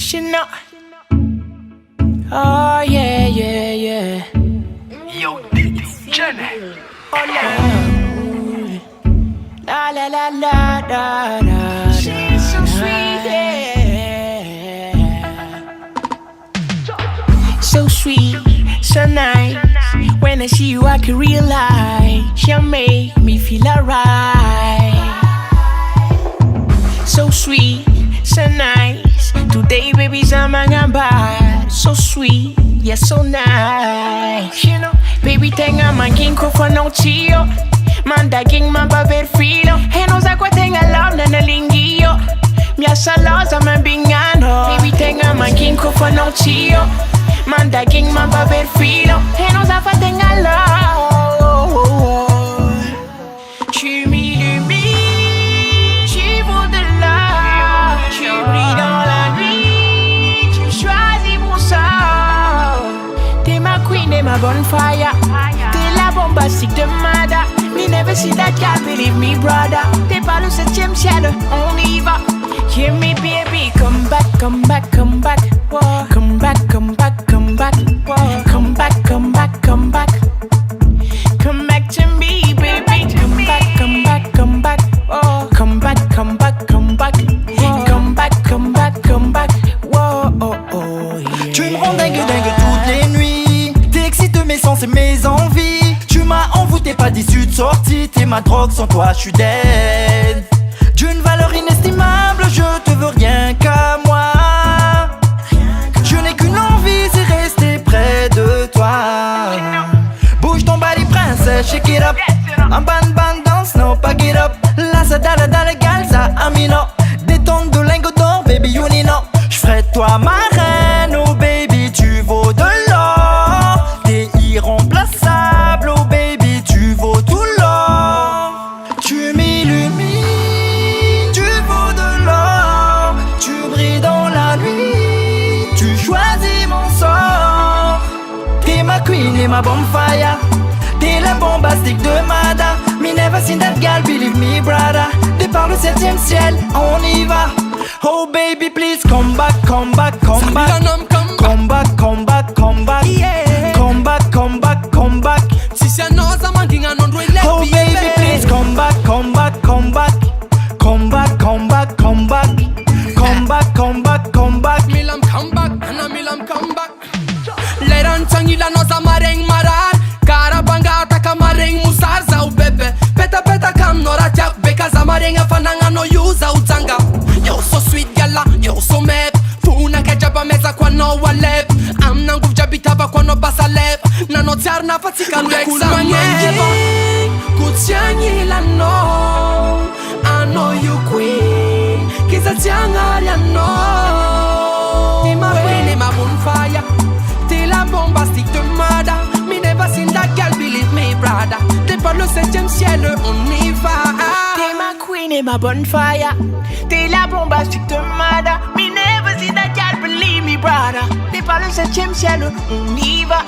She know. Oh yeah, yeah, yeah. Yo, Jenny. Oh la la la la la la. She's so sweet, yeah. So sweet, so nice. When I see you, I can realize she'll make me feel alright. So sweet, so nice. Today, baby's a man bad. So sweet, yeah, so nice. You know, baby, tenga man king ko for no chio. Man da king man ba ver filo. He no sa kwa tenga love na lingio. Mia salosa man bingano. Baby, tenga man king ko for no chio. Man da king man ba ver filo. He no sa fa tenga love. Tu m'illumines, tu vaux de l'or. Tu brilles dans la nuit, tu choisis mon sort. T'es ma queen et ma bonfire. T'es la bombastique de Mada. Me never see that girl, believe me brother. T'es pas le 7e ciel, on y va. Hear me baby, come back, come back, come back. Whoa. Come back, come back, come back. Whoa. Come back, come back, come back. Come back to me, baby. Come back, come back, come back. Oh, come back, come back, come back. Whoa. Come back, come back, come back. Whoa, oh, oh, yeah. Tu me rends dingue, dingue toutes les nuits. T'excites mes sens et mes envies. Tu m'as envoûté, pas d'issue de sortie. T'es ma drogue, sans toi je suis dead. D'une valeur inestimable, je te veux rien qu'à moi. Je n'ai qu'une envie, c'est rester près de toi. Bouge ton body princesse, shake it up. En band dance, no, pack it up. La sa dala dala galza, amino. Détente de lingots d'or, baby you need no. J'ferai de toi ma reine, oh baby tu vaux de l'or. T'es irremplaçable, oh baby tu vaux tout l'or. Tu m'illumines, tu vaux de l'or. Tu brilles dans la nuit, tu choisis mon sort. T'es ma queen et ma bonfire. T'es la bombastique de Mada. Me never seen that girl, believe me brother. T'es par le 7e ciel, on y va. Oh baby please come back, come back, come back. Come back, come back, come back. Come back, come back, come back. Oh baby please come back, come back, come back. Come back, come back, come back. Come back, come back, come back. Milam come back, ana milam come back. Leran changila no samareng marar. Karabanga taka mareng musar zau bebe. Peta peta kam nora tiak beka zamareng afananga no yuza utanga. Yo so sweet gala, yo so mep. Funa ke jaba meza kwa no walep. Amna nguv jabitaba kwa no basa lep. Na no tiar na fatika reksa mep. Kutianyi la no. I know you queen. Kisa tiangari I know. T'es ma queen et ma bonfire. T'es la bombastique de Mada. Me never seen that girl, believe me brother. T'es pas le 7e ciel, on y va. T'es ma queen et ma bonfire. T'es la bombastique de Mada. Me never see that girl, believe me brother. T'es pas le 7e ciel, on y va.